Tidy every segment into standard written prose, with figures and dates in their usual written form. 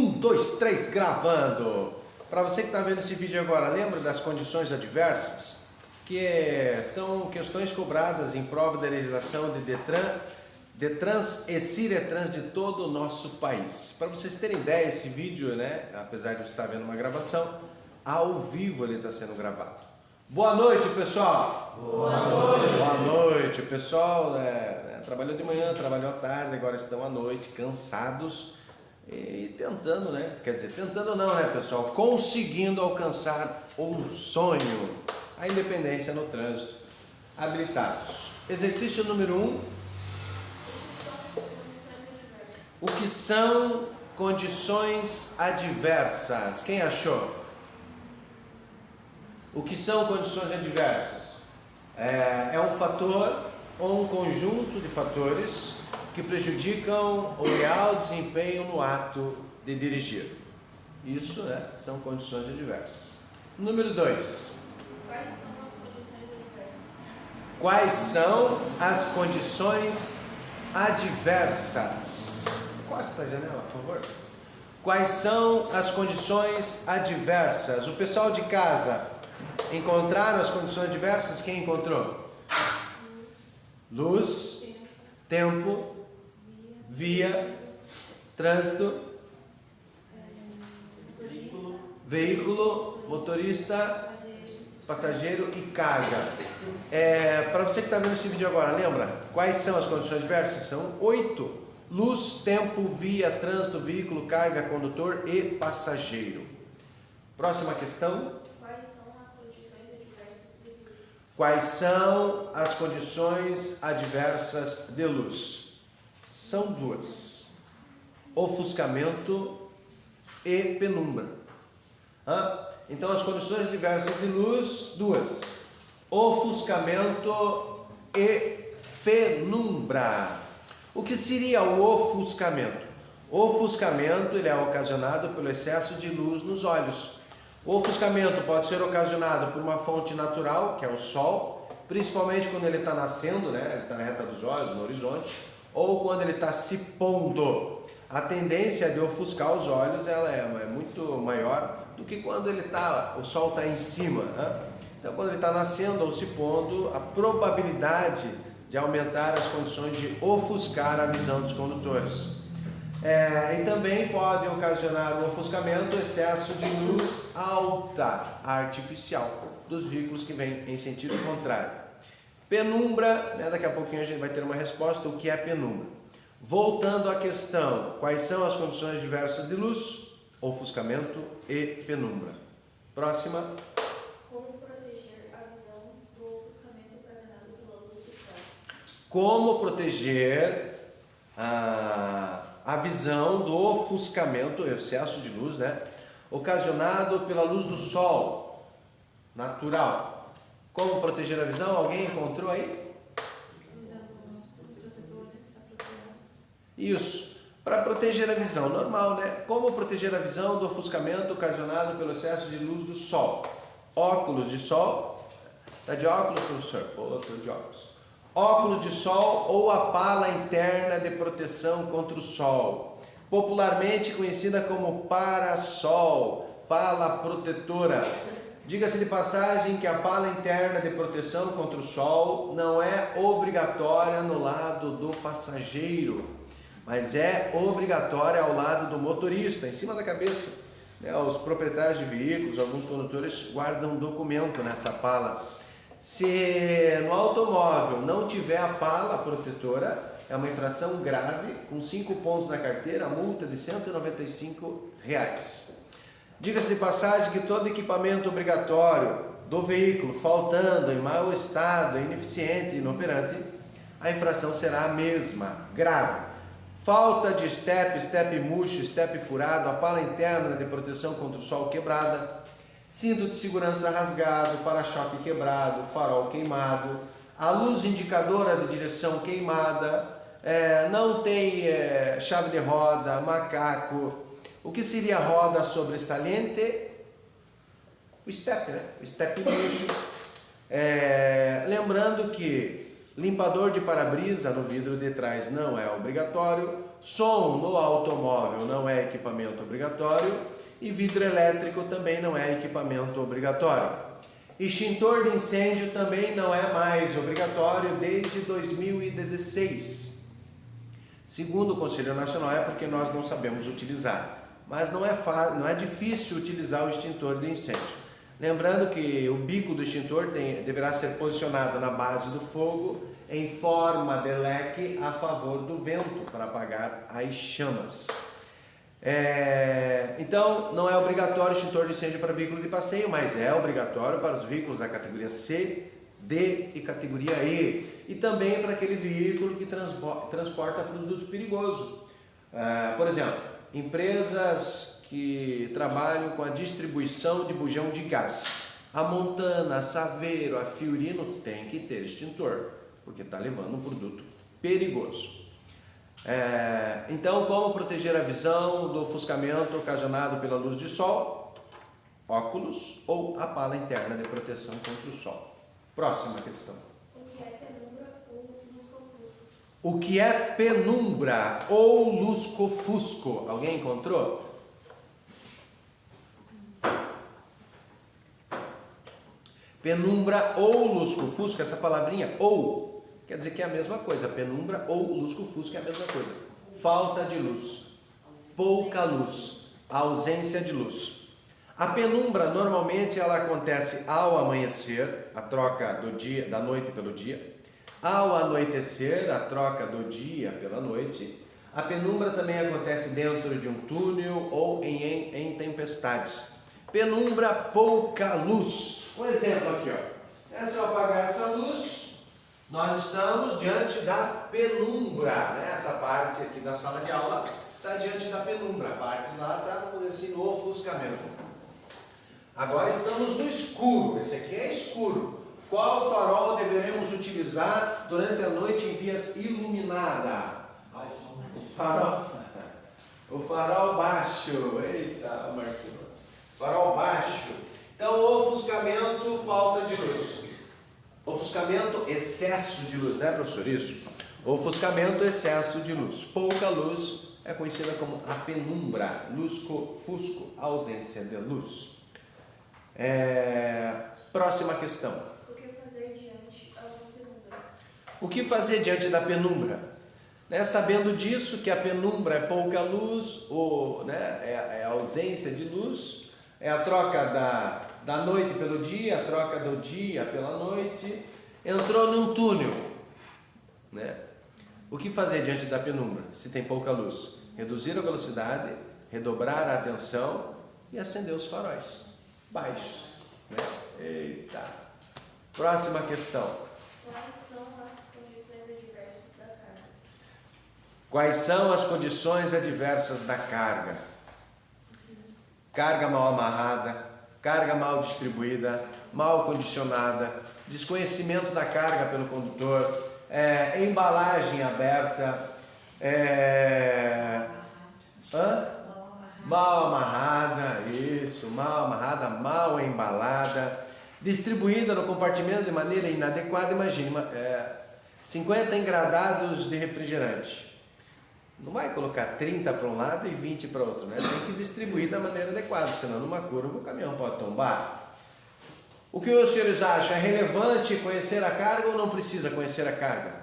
dois, três, gravando! Para você que está vendo esse vídeo agora, lembra das condições adversas? Que são questões cobradas em prova da legislação de Detrans e Ciretrans de todo o nosso país. Para vocês terem ideia, esse vídeo, né, apesar de você estar vendo uma gravação, ao vivo ele está sendo gravado. Boa noite, pessoal! Boa noite! Boa noite, pessoal! Trabalhou de manhã, trabalhou à tarde, agora estão à noite, cansados e tentando, né? Quer dizer, tentando não, né, pessoal? Conseguindo alcançar um sonho, a independência no trânsito, habilitados. Exercício número 1. O que são condições adversas? Quem achou? O que são condições adversas? É um fator ou um conjunto de fatores que prejudicam o real desempenho no ato de dirigir. Isso, né, são condições adversas. Número 2. Quais são as condições adversas? Quais são as condições adversas? Encosta a janela, por favor. Quais são as condições adversas? O pessoal de casa encontraram as condições adversas? Quem encontrou? Luz, tempo, via, trânsito, veículo, motorista, passageiro e carga. Para você que está vendo esse vídeo agora, lembra? Quais são as condições adversas? São 8. Luz, tempo, via, trânsito, veículo, carga, condutor e passageiro. Próxima questão. Quais são as condições adversas de luz? São duas: ofuscamento e penumbra. Então, as condições adversas de luz, duas: ofuscamento e penumbra. O que seria o ofuscamento? O ofuscamento ele é ocasionado pelo excesso de luz nos olhos. O ofuscamento pode ser ocasionado por uma fonte natural, que é o sol, principalmente quando ele está nascendo, né? Ele está na reta dos olhos, no horizonte, ou quando ele está se pondo. A tendência de ofuscar os olhos ela é muito maior do que quando o sol está em cima. Então, quando ele está nascendo ou se pondo, a probabilidade de aumentar as condições de ofuscar a visão dos condutores. E também pode ocasionar o ofuscamento, excesso de luz alta, artificial, dos veículos que vêm em sentido contrário. Penumbra, né, daqui a pouquinho a gente vai ter uma resposta, o que é penumbra. Voltando à questão, quais são as condições adversas de luz? Ofuscamento e penumbra. Próxima. Como proteger a visão do ofuscamento ocasionado pela luz do sol? Como proteger a visão do ofuscamento, excesso de luz, né? Ocasionado pela luz do sol, natural. Como proteger a visão? Alguém encontrou aí? Isso. Para proteger a visão, normal, né? Como proteger a visão do ofuscamento ocasionado pelo excesso de luz do sol? Óculos de sol. Tá de óculos, professor? Pô, tô de óculos. Óculos de sol ou a pala interna de proteção contra o sol, popularmente conhecida como parasol, pala protetora. Diga-se de passagem que a pala interna de proteção contra o sol não é obrigatória no lado do passageiro, mas é obrigatória ao lado do motorista, em cima da cabeça. Os proprietários de veículos, alguns condutores guardam documento nessa pala. Se no automóvel não tiver a pala protetora, é uma infração grave, com 5 pontos na carteira, multa de R$ 195. Diga-se de passagem que todo equipamento obrigatório do veículo faltando, em mau estado, ineficiente, inoperante, a infração será a mesma, grave. Falta de estepe murcho, estepe furado, a pala interna de proteção contra o sol quebrada, cinto de segurança rasgado, para-choque quebrado, farol queimado, a luz indicadora de direção queimada, não tem chave de roda, macaco. O que seria roda sobressalente? O estepe, né? O estepe murcho. Lembrando que limpador de para-brisa no vidro de trás não é obrigatório, Som no automóvel não é equipamento obrigatório e vidro elétrico também não é equipamento obrigatório. Extintor de incêndio também não é mais obrigatório desde 2016. Segundo o Conselho Nacional, é porque nós não sabemos utilizar. Mas não é difícil utilizar o extintor de incêndio. Lembrando que o bico do extintor deverá ser posicionado na base do fogo em forma de leque a favor do vento para apagar as chamas. Então, não é obrigatório extintor de incêndio para veículo de passeio, mas é obrigatório para os veículos da categoria C, D e categoria E. E também para aquele veículo que transporta produto perigoso. Por exemplo, empresas que trabalham com a distribuição de bujão de gás. A Montana, a Saveiro, a Fiorino tem que ter extintor, porque está levando um produto perigoso. Então, como proteger a visão do ofuscamento ocasionado pela luz de sol? Óculos ou a pala interna de proteção contra o sol. Próxima questão. O que é penumbra ou lusco-fusco? O que é penumbra ou lusco-fusco? Alguém encontrou? Penumbra ou lusco-fusco, essa palavrinha ou quer dizer que é a mesma coisa. Penumbra ou lusco-fusco é a mesma coisa. Falta de luz, pouca luz, ausência de luz. A penumbra normalmente ela acontece ao amanhecer, a troca do dia, da noite pelo dia. Ao anoitecer, a troca do dia pela noite. A penumbra também acontece dentro de um túnel ou em tempestades. Penumbra, pouca luz. Um exemplo aqui, ó. Se eu apagar essa luz, nós estamos diante da penumbra, né? Essa parte aqui da sala de aula está diante da penumbra. A parte lá está, vamos dizer assim, no ofuscamento. Agora estamos no escuro. Esse aqui é escuro. Qual farol deveremos utilizar durante a noite em vias iluminadas? O farol baixo. Eita, Marquinhos. Farol baixo. Então, ofuscamento, falta de luz. Ofuscamento, excesso de luz, né, professor? Isso. Ofuscamento, excesso de luz. Pouca luz é conhecida como a penumbra, lusco-fusco, ausência de luz. Próxima questão. O que fazer diante da penumbra? O que fazer diante da penumbra? Sabendo disso, que a penumbra é pouca luz, ou, é a ausência de luz, é a troca da noite pelo dia, a troca do dia pela noite, entrou num túnel. O que fazer diante da penumbra, se tem pouca luz? Reduzir a velocidade, redobrar a atenção e acender os faróis baixos. Eita! Próxima questão. Quais são as condições adversas da carga? Quais são as condições adversas da carga? Carga mal amarrada, carga mal distribuída, mal condicionada, desconhecimento da carga pelo condutor, embalagem aberta, mal amarrada, isso, mal amarrada, mal embalada, distribuída no compartimento de maneira inadequada. Imagine, 50 engradados de refrigerante. Não vai colocar 30 para um lado e 20 para outro, né? Tem que distribuir da maneira adequada, senão numa curva o caminhão pode tombar. O que os senhores acham? É relevante conhecer a carga ou não precisa conhecer a carga?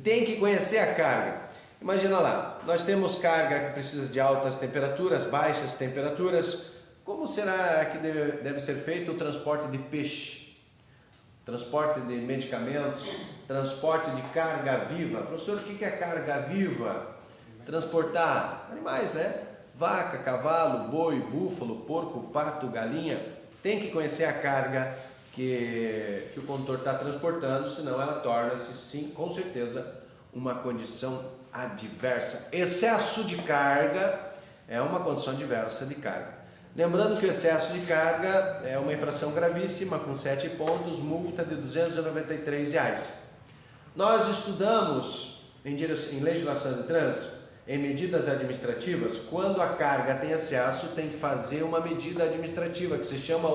Tem que conhecer a carga. Imagina lá, nós temos carga que precisa de altas temperaturas, baixas temperaturas. Como será que deve ser feito o transporte de peixe? Transporte de medicamentos, transporte de carga viva. Professor, o que é carga viva? Transportar animais, né? Vaca, cavalo, boi, búfalo, porco, pato, galinha. Tem que conhecer a carga que o condutor está transportando, senão ela torna-se, sim, com certeza, uma condição adversa. Excesso de carga é uma condição adversa de carga. Lembrando que o excesso de carga é uma infração gravíssima, com 7 pontos, multa de R$ 293. Nós estudamos em legislação de trânsito, em medidas administrativas, quando a carga tem excesso, tem que fazer uma medida administrativa, que se chama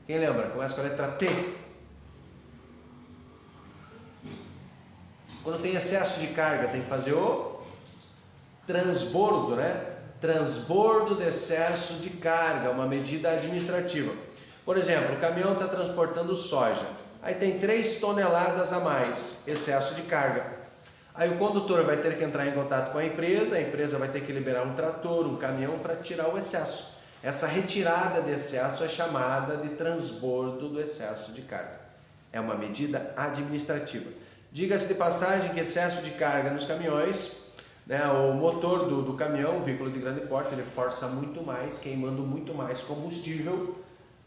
quem lembra? Começa com a letra T. Quando tem excesso de carga, tem que fazer transbordo, né? Transbordo de excesso de carga, uma medida administrativa. Por exemplo, o caminhão está transportando soja, aí tem 3 toneladas a mais, excesso de carga. Aí o condutor vai ter que entrar em contato com a empresa vai ter que liberar um trator, um caminhão para tirar o excesso. Essa retirada de excesso é chamada de transbordo do excesso de carga. É uma medida administrativa. Diga-se de passagem que excesso de carga nos caminhões, né, o motor do caminhão, o veículo de grande porte, ele força muito mais, queimando muito mais combustível,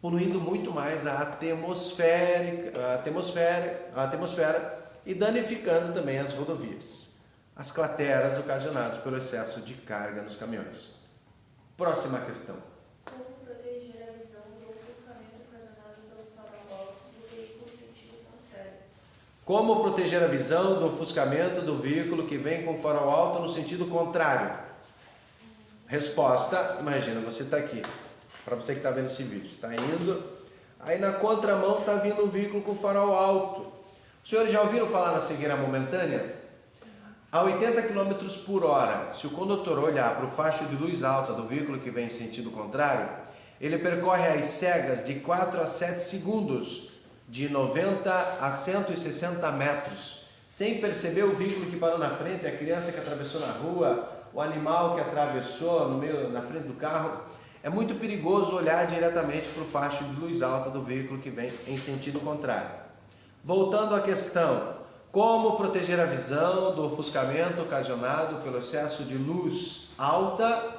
poluindo muito mais a atmosfera e danificando também as rodovias, as crateras ocasionadas pelo excesso de carga nos caminhões. Próxima questão. Como proteger a visão do ofuscamento ocasionado pelo farol alto do veículo sentido contrário? Como proteger a visão do ofuscamento do veículo que vem com farol alto no sentido contrário? Resposta, imagina, você está aqui, para você que está vendo esse vídeo, está indo, aí na contramão está vindo um veículo com farol alto. Os senhores já ouviram falar na cegueira momentânea? A 80 km por hora, se o condutor olhar para o facho de luz alta do veículo que vem em sentido contrário, ele percorre as cegas de 4 a 7 segundos, de 90 a 160 metros, sem perceber o veículo que parou na frente, a criança que atravessou na rua, o animal que atravessou na frente do carro. É muito perigoso olhar diretamente para o facho de luz alta do veículo que vem em sentido contrário. Voltando à questão, como proteger a visão do ofuscamento ocasionado pelo excesso de luz alta?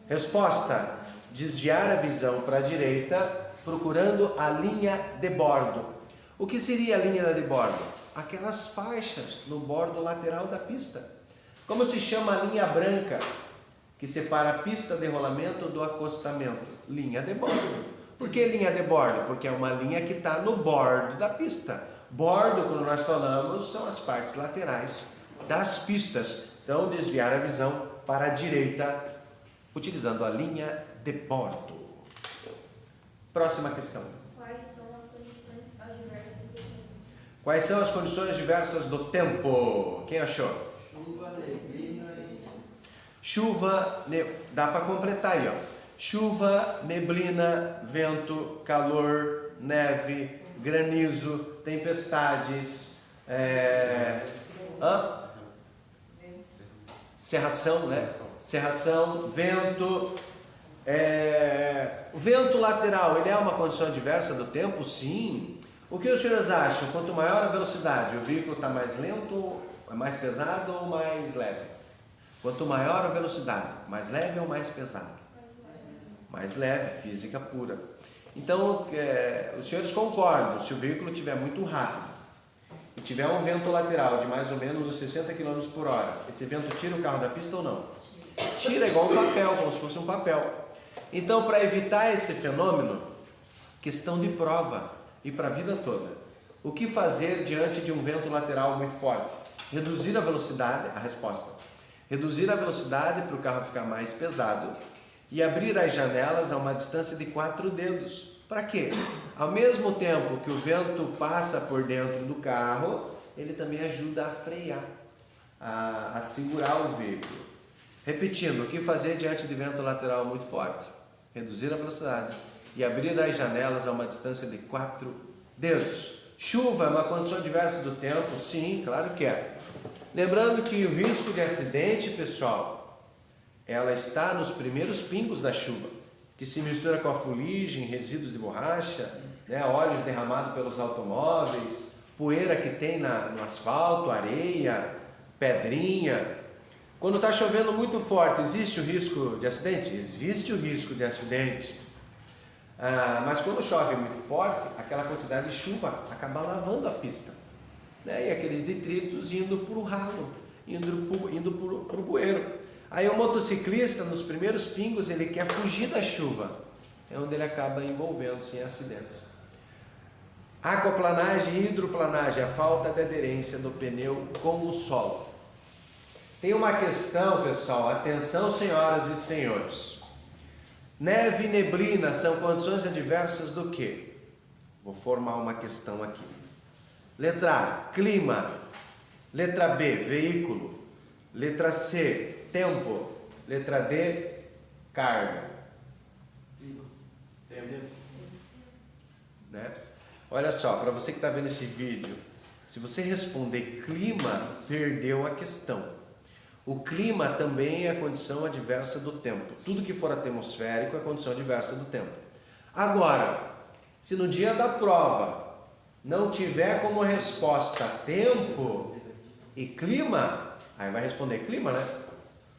Resposta, desviar a visão para a direita, procurando a linha de bordo. O que seria a linha de bordo? Aquelas faixas no bordo lateral da pista. Como se chama a linha branca que separa a pista de rolamento do acostamento? Linha de bordo. Por que linha de bordo? Porque é uma linha que está no bordo da pista. Bordo, quando nós falamos, são as partes laterais das pistas. Então, desviar a visão para a direita, utilizando a linha de bordo. Próxima questão. Quais são as condições adversas do tempo? Quais são as condições diversas do tempo? Quem achou? Chuva, neblina e... Dá para completar aí, ó. Chuva, neblina, vento, calor, neve, granizo, tempestades, cerração, né? Cerração, vento. O vento lateral, ele é uma condição adversa do tempo? Sim. O que os senhores acham? Quanto maior a velocidade, o veículo está mais lento, mais pesado ou mais leve? Quanto maior a velocidade, mais leve ou mais pesado? Mais leve, física pura. Então, os senhores concordam, se o veículo estiver muito rápido e tiver um vento lateral de mais ou menos uns 60 km por hora, esse vento tira o carro da pista ou não? Tira, igual um papel, como se fosse um papel. Então, para evitar esse fenômeno, questão de prova e para a vida toda. O que fazer diante de um vento lateral muito forte? Reduzir a velocidade, a resposta. Reduzir a velocidade para o carro ficar mais pesado e abrir as janelas a uma distância de 4 dedos. Para quê? Ao mesmo tempo que o vento passa por dentro do carro, ele também ajuda a frear, a segurar o veículo. Repetindo, o que fazer diante de vento lateral muito forte? Reduzir a velocidade e abrir as janelas a uma distância de 4 dedos. Chuva é uma condição adversa do tempo? Sim, claro que é. Lembrando que o risco de acidente, pessoal, ela está nos primeiros pingos da chuva, que se mistura com a fuligem, resíduos de borracha, né, óleos derramados pelos automóveis, poeira que tem no asfalto, areia, pedrinha. Quando está chovendo muito forte, existe o risco de acidente? Existe o risco de acidente. Mas quando chove muito forte, aquela quantidade de chuva acaba lavando a pista, né? E aqueles detritos indo para o ralo, indo para o bueiro. Aí o motociclista, nos primeiros pingos, ele quer fugir da chuva, é onde ele acaba envolvendo-se em acidentes. Aquaplanagem e hidroplanagem, a falta de aderência do pneu com o solo. Tem uma questão, pessoal, atenção, senhoras e senhores. Neve e neblina são condições adversas do quê? Vou formar uma questão aqui. Letra A, clima. Letra B, veículo. Letra C, tempo. Letra D, carga. Tempo. Né? Olha só, para você que está vendo esse vídeo, se você responder clima, perdeu a questão. O clima também é a condição adversa do tempo. Tudo que for atmosférico é a condição adversa do tempo. Agora, se no dia da prova não tiver como resposta tempo e clima, aí vai responder clima, né?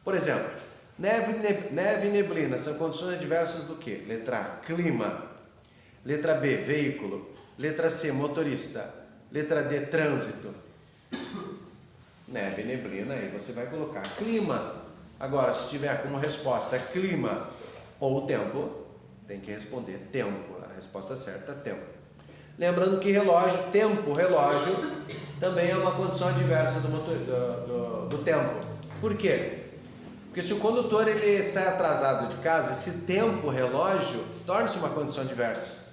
Por exemplo, neve e neblina são condições adversas do quê? Letra A, clima. Letra B, veículo. Letra C, motorista. Letra D, trânsito. Neve e neblina, aí você vai colocar clima. Agora, se tiver como resposta clima ou tempo, tem que responder tempo. A resposta certa é tempo. Lembrando que relógio, tempo, relógio, também é uma condição adversa do tempo. Por quê? Porque se o condutor ele sai atrasado de casa, esse tempo, relógio, torna-se uma condição adversa.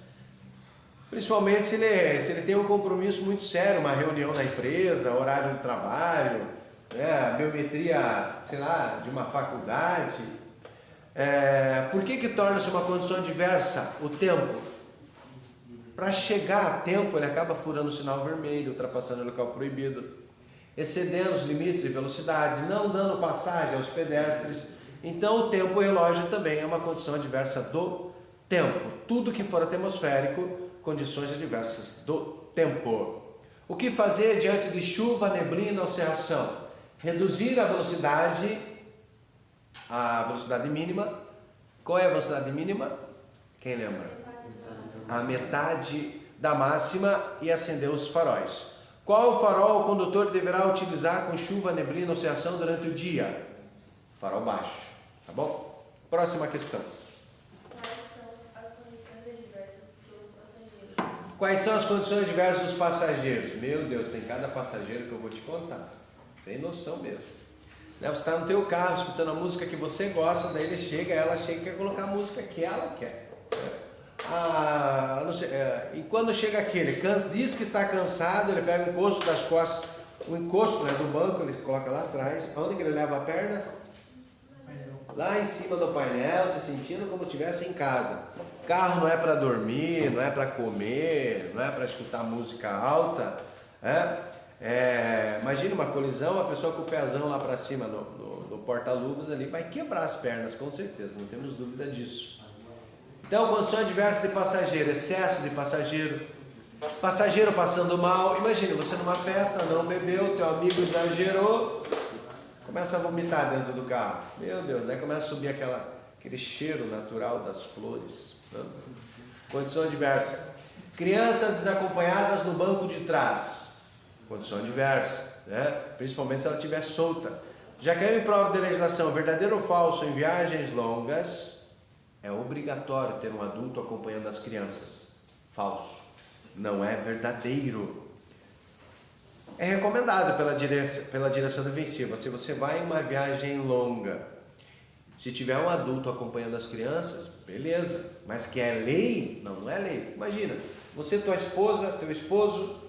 Principalmente se ele tem um compromisso muito sério, uma reunião na empresa, horário de trabalho, biometria, sei lá, de uma faculdade. Por que torna-se uma condição adversa o tempo? Para chegar a tempo, ele acaba furando o sinal vermelho, ultrapassando o local proibido, excedendo os limites de velocidade, não dando passagem aos pedestres. Então, o tempo e o relógio também é uma condição adversa do tempo. Tudo que for atmosférico, condições adversas do tempo. O que fazer diante de chuva, neblina ou cerração? Reduzir a velocidade mínima. Qual é a velocidade mínima? Quem lembra? A metade da máxima e acender os faróis. Qual farol o condutor deverá utilizar com chuva, neblina ou cerração durante o dia? Farol baixo, tá bom? Próxima questão. Quais são as condições adversas dos passageiros? Meu Deus, tem cada passageiro que eu vou te contar. Sem noção mesmo. Você está no teu carro escutando a música que você gosta, daí ela chega e quer colocar a música que ela quer. E quando chega aquele, diz que está cansado, ele pega o encosto das costas, o encosto do banco, ele coloca lá atrás. Onde que ele leva a perna? Lá em cima do painel, se sentindo como se estivesse em casa. Carro não é para dormir, não é para comer, não é para escutar música alta. Imagina uma colisão, a pessoa com o pezão lá para cima no porta-luvas ali vai quebrar as pernas, com certeza, não temos dúvida disso. Então, condição adversa de passageiro, excesso de passageiro, passageiro passando mal. Imagina, você numa festa, não bebeu, teu amigo exagerou, começa a vomitar dentro do carro. Meu Deus, daí começa a subir aquele cheiro natural das flores. Né? Condição adversa. Crianças desacompanhadas no banco de trás. Condição adversa, né? Principalmente se ela estiver solta. Já caiu em prova de legislação, verdadeiro ou falso, em viagens longas, é obrigatório ter um adulto acompanhando as crianças. Falso. Não é verdadeiro. É recomendado pela direção defensiva. Se você vai em uma viagem longa, se tiver um adulto acompanhando as crianças, beleza. Mas que é lei? Não é lei. Imagina, você, tua esposa, teu esposo,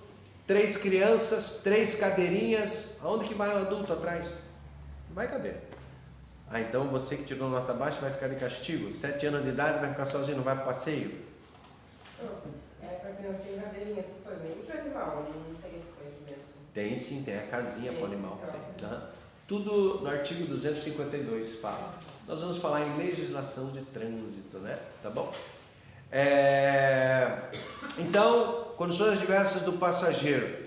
3 crianças, 3 cadeirinhas. Aonde que vai um adulto atrás? Não vai caber. Então você que tirou nota baixa vai ficar de castigo. 7 anos de idade vai ficar sozinho, não vai para passeio? Para criança tem cadeirinha, essas coisas. E para animal, não tem esse conhecimento? Tem sim, tem a casinha para o animal. Tá? Tudo no artigo 252 fala. Nós vamos falar em legislação de trânsito, né? Tá bom? Então, condições adversas do passageiro.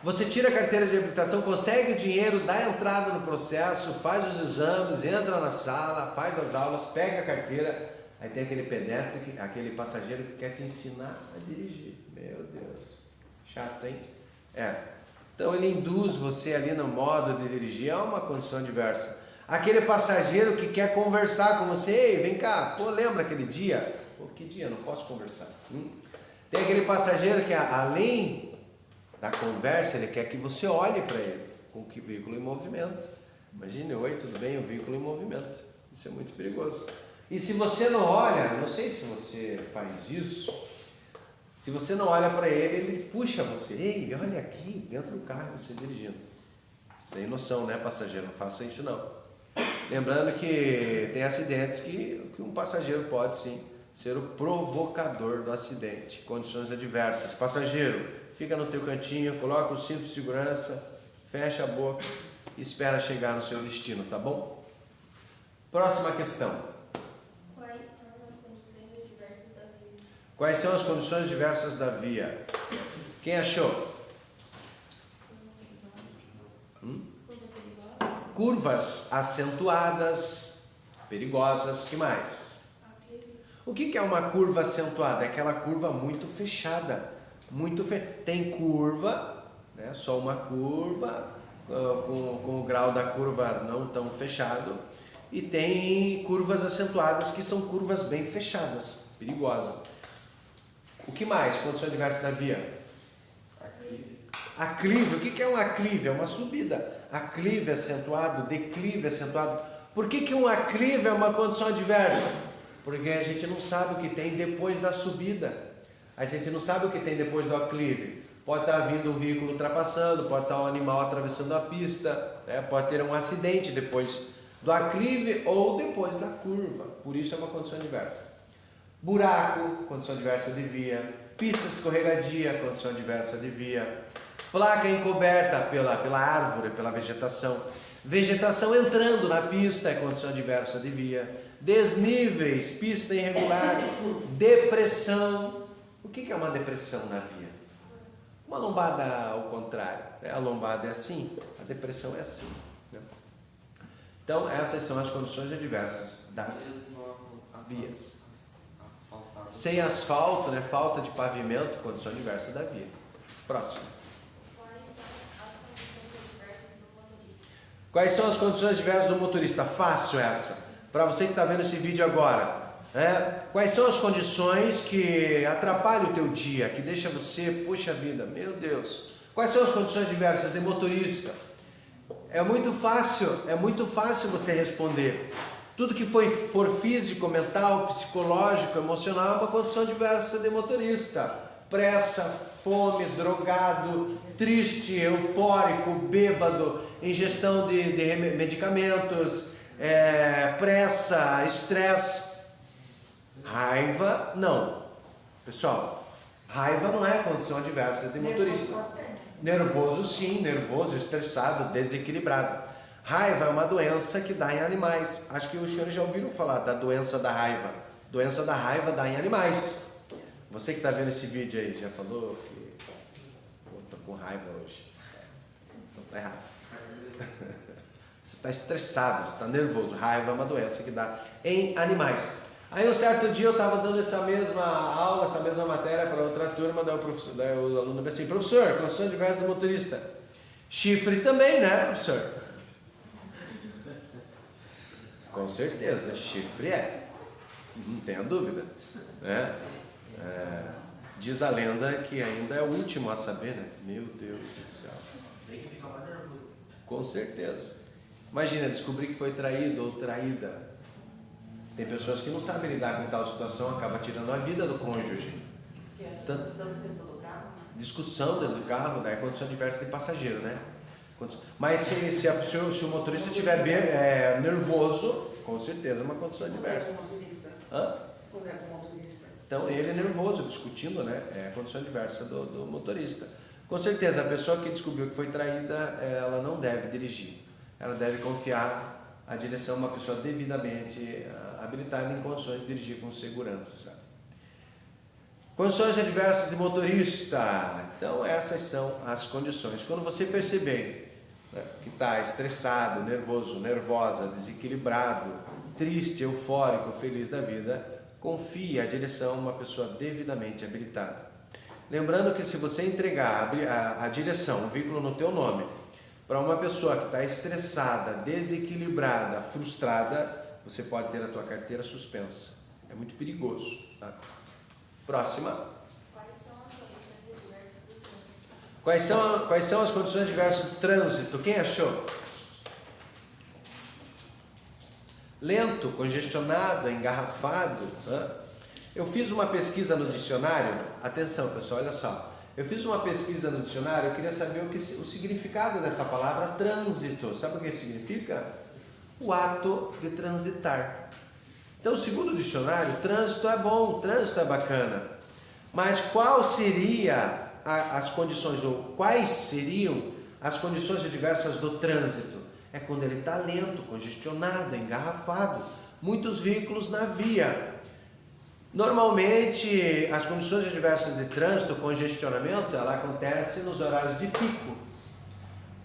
Você tira a carteira de habilitação, consegue o dinheiro, dá entrada no processo, faz os exames, entra na sala, faz as aulas, pega a carteira, aí tem aquele pedestre, aquele passageiro que quer te ensinar a dirigir. Meu Deus, chato, hein? Então ele induz você ali no modo de dirigir, é uma condição adversa. Aquele passageiro que quer conversar com você, ei, vem cá, lembra aquele dia? Que dia? Não posso conversar. Tem aquele passageiro que além da conversa, ele quer que você olhe para ele, com o veículo em movimento. Imagine, oi, tudo bem? O veículo em movimento. Isso é muito perigoso. E se você não olha, não sei se você faz isso, se você não olha para ele puxa você. Ei, olha aqui, dentro do carro, você dirigindo. Sem noção, né, passageiro? Não faça isso não. Lembrando que tem acidentes que um passageiro pode sim ser o provocador do acidente. Condições adversas. Passageiro, fica no teu cantinho, coloca o cinto de segurança, fecha a boca e espera chegar no seu destino, tá bom? Próxima questão. Quais são as condições adversas da via? Quais são as condições diversas da via? Quem achou? Curvas acentuadas, perigosas, que mais? O que é uma curva acentuada? É aquela curva muito fechada, tem curva, né? Só uma curva, com o grau da curva não tão fechado, e tem curvas acentuadas que são curvas bem fechadas, perigosa. O que mais? Condições diversas da via? Aclive. O que é um aclive? É uma subida. Aclive acentuado, declive acentuado. Por que um aclive é uma condição adversa? Porque a gente não sabe o que tem depois da subida. A gente não sabe o que tem depois do aclive. Pode estar vindo um veículo ultrapassando, pode estar um animal atravessando a pista, né? Pode ter um acidente depois do aclive ou depois da curva. Por isso é uma condição adversa. Buraco, condição adversa de via. Pista escorregadia, condição adversa de via. Placa encoberta pela árvore, pela vegetação. Vegetação entrando na pista é condição adversa de via. Desníveis, pista irregular. Depressão. O que é uma depressão na via? Uma lombada ao contrário. A lombada é assim, a depressão é assim. Né? Então, essas são as condições adversas das vias. Sem asfalto, né? Falta de pavimento, condição adversa da via. Próximo. Quais são as condições adversas do motorista? Quais são as condições adversas do motorista? Fácil essa. Para você que está vendo esse vídeo agora. Quais são as condições que atrapalham o teu dia, que deixa você, puxa vida, meu Deus. Quais são as condições adversas de motorista? É muito fácil você responder. Tudo que for físico, mental, psicológico, emocional é uma condição adversa de motorista. Pressa, fome, drogado, triste, eufórico, bêbado, ingestão de medicamentos, pressa, estresse. Raiva, não. Pessoal, raiva não é condição adversa de motorista. Nervoso sim, nervoso, estressado, desequilibrado. Raiva é uma doença que dá em animais. Acho que os senhores já ouviram falar da doença da raiva. Doença da raiva dá em animais. Você que está vendo esse vídeo aí, já falou que estou com raiva hoje. Então tá errado. Você está estressado, você está nervoso. Raiva é uma doença que dá em animais. Aí um certo dia eu estava dando essa mesma aula, essa mesma matéria para outra turma, daí o aluno disse assim: professor, condição adversa do motorista. Chifre também, né, professor? Com certeza, chifre é. Não tenha dúvida. Né? Diz a lenda que ainda é o último a saber, né? Meu Deus do céu. Com certeza. Imagina, descobrir que foi traído ou traída. Tem pessoas que não sabem lidar com tal situação, acaba tirando a vida do cônjuge. Discussão dentro do carro, daí é condição adversa de passageiro, né? Mas se o motorista estiver nervoso, com certeza é uma condição adversa. Então ele é nervoso, discutindo, né? É a condição adversa do motorista. Com certeza, a pessoa que descobriu que foi traída, ela não deve dirigir. Ela deve confiar a direção a uma pessoa devidamente habilitada em condições de dirigir com segurança. Condições adversas de motorista. Então essas são as condições. Quando você perceber, né, que está estressado, nervoso, nervosa, desequilibrado, triste, eufórico, feliz da vida, confie a direção a uma pessoa devidamente habilitada. Lembrando que se você entregar a direção, o veículo no teu nome, para uma pessoa que está estressada, desequilibrada, frustrada, você pode ter a tua carteira suspensa. É muito perigoso. Tá? Próxima. Quais são as condições adversas do trânsito? Quais são as condições adversas do trânsito? Quem achou? Lento, congestionado, engarrafado. Eu fiz uma pesquisa no dicionário. Atenção, pessoal, olha só. Eu fiz uma pesquisa no dicionário, eu queria saber o significado dessa palavra trânsito. Sabe o que significa? o ato de transitar. Então, segundo o dicionário, trânsito é bom, trânsito é bacana. Mas qual seria as condições, ou quais seriam as condições adversas do trânsito? É quando ele está lento, congestionado, engarrafado, muitos veículos na via. Normalmente, as condições adversas de trânsito, congestionamento, ela acontece nos horários de pico.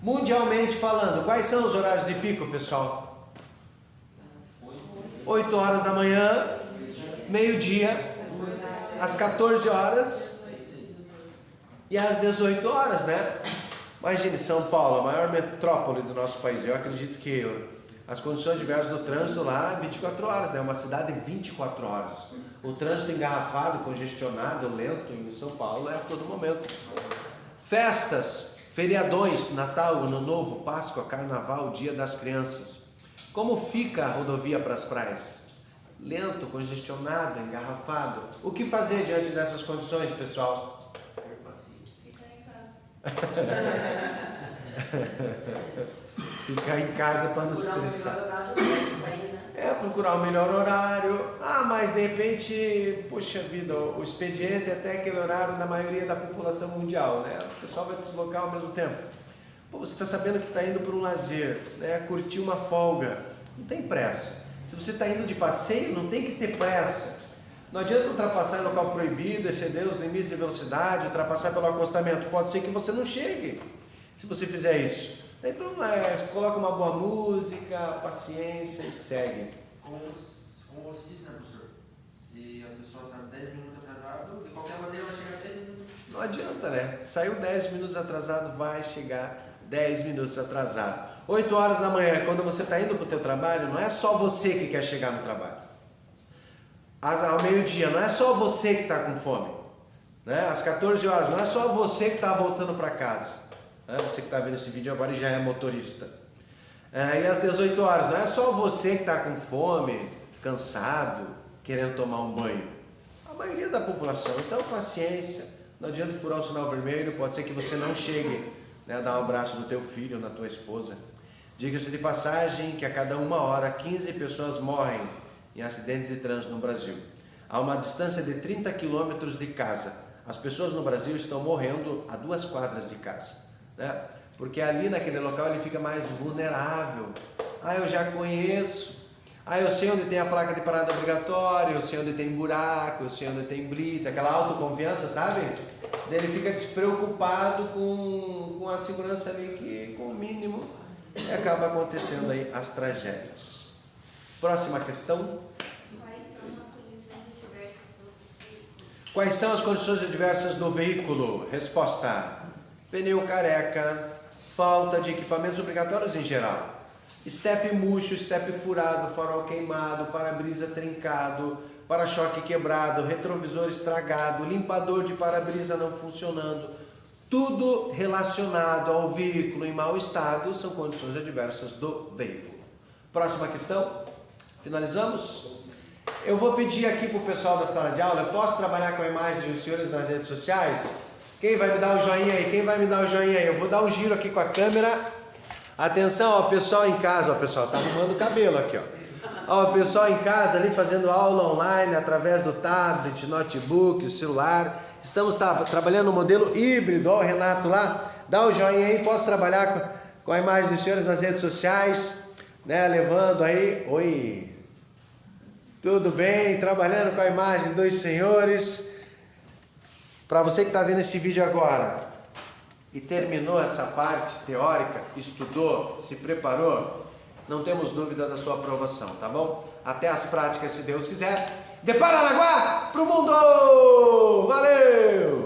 Mundialmente falando, quais são os horários de pico, pessoal? 8 horas da manhã, meio-dia, às 14 horas e às 18 horas, né? Imagine São Paulo, a maior metrópole do nosso país. Eu acredito que as condições adversas do trânsito lá, 24 horas, né? Uma cidade de 24 horas. O trânsito engarrafado, congestionado, lento em São Paulo é a todo momento. Festas, feriadões, Natal, Ano Novo, Páscoa, Carnaval, Dia das Crianças. Como fica a rodovia para as praias? Lento, congestionado, engarrafado. O que fazer diante dessas condições, pessoal? Ficar em casa. Ficar em casa para não se estressar. Né? Procurar o melhor horário. Mas de repente, poxa vida, o expediente é até aquele horário da maioria da população mundial, né? O pessoal vai deslocar ao mesmo tempo. Você está sabendo que está indo para um lazer, né? Curtir uma folga. Não tem pressa. Se você está indo de passeio, não tem que ter pressa. Não adianta ultrapassar em local proibido, exceder os limites de velocidade, ultrapassar pelo acostamento. Pode ser que você não chegue se você fizer isso. Então, coloca uma boa música, paciência e segue. Como você disse, né, professor? Se a pessoa está 10 minutos atrasado, de qualquer maneira vai chegar 10 minutos. Não adianta, né? Saiu 10 minutos atrasado, vai chegar 10 minutos atrasado. 8 horas da manhã, quando você está indo para o teu trabalho, não é só você que quer chegar no trabalho. Ao meio-dia, não é só você que está com fome. Né? Às 14 horas, não é só você que está voltando para casa. Você que está vendo esse vídeo agora e já é motorista. E às 18 horas, não é só você que está com fome, cansado, querendo tomar um banho. A maioria da população. Então, paciência. Não adianta furar o sinal vermelho. Pode ser que você não chegue, né, a dar um abraço no teu filho, na tua esposa. Diga-se de passagem que a cada 1 hora, 15 pessoas morrem em acidentes de trânsito no Brasil. A uma distância de 30 quilômetros de casa. As pessoas no Brasil estão morrendo a 2 quadras de casa. Né? Porque ali naquele local ele fica mais vulnerável. Eu já conheço. Eu sei onde tem a placa de parada obrigatória, eu sei onde tem buraco, eu sei onde tem blitz, aquela autoconfiança, sabe? Daí ele fica despreocupado com a segurança ali, que com o mínimo acaba acontecendo aí as tragédias. Próxima questão. Quais são as condições adversas do veículo? Quais são as condições adversas do veículo? Resposta: pneu careca, falta de equipamentos obrigatórios em geral, estepe murcho, estepe furado, farol queimado, para-brisa trincado, para-choque quebrado, retrovisor estragado, limpador de para-brisa não funcionando. Tudo relacionado ao veículo em mau estado são condições adversas do veículo. Próxima questão. Finalizamos? Eu vou pedir aqui para o pessoal da sala de aula, eu posso trabalhar com a imagem dos senhores nas redes sociais? Quem vai me dar um joinha aí? Quem vai me dar um joinha aí? Eu vou dar um giro aqui com a câmera. Atenção, pessoal em casa, pessoal, tá arrumando o cabelo aqui, o pessoal em casa ali fazendo aula online através do tablet, notebook, celular. Estamos trabalhando no modelo híbrido, o Renato lá, dá um joinha aí, posso trabalhar com a imagem dos senhores nas redes sociais, né, levando aí, oi, tudo bem, trabalhando com a imagem dos senhores. Para você que está vendo esse vídeo agora e terminou essa parte teórica, estudou, se preparou, não temos dúvida da sua aprovação, tá bom? Até as práticas, se Deus quiser. De Paranaguá pro mundo! Valeu!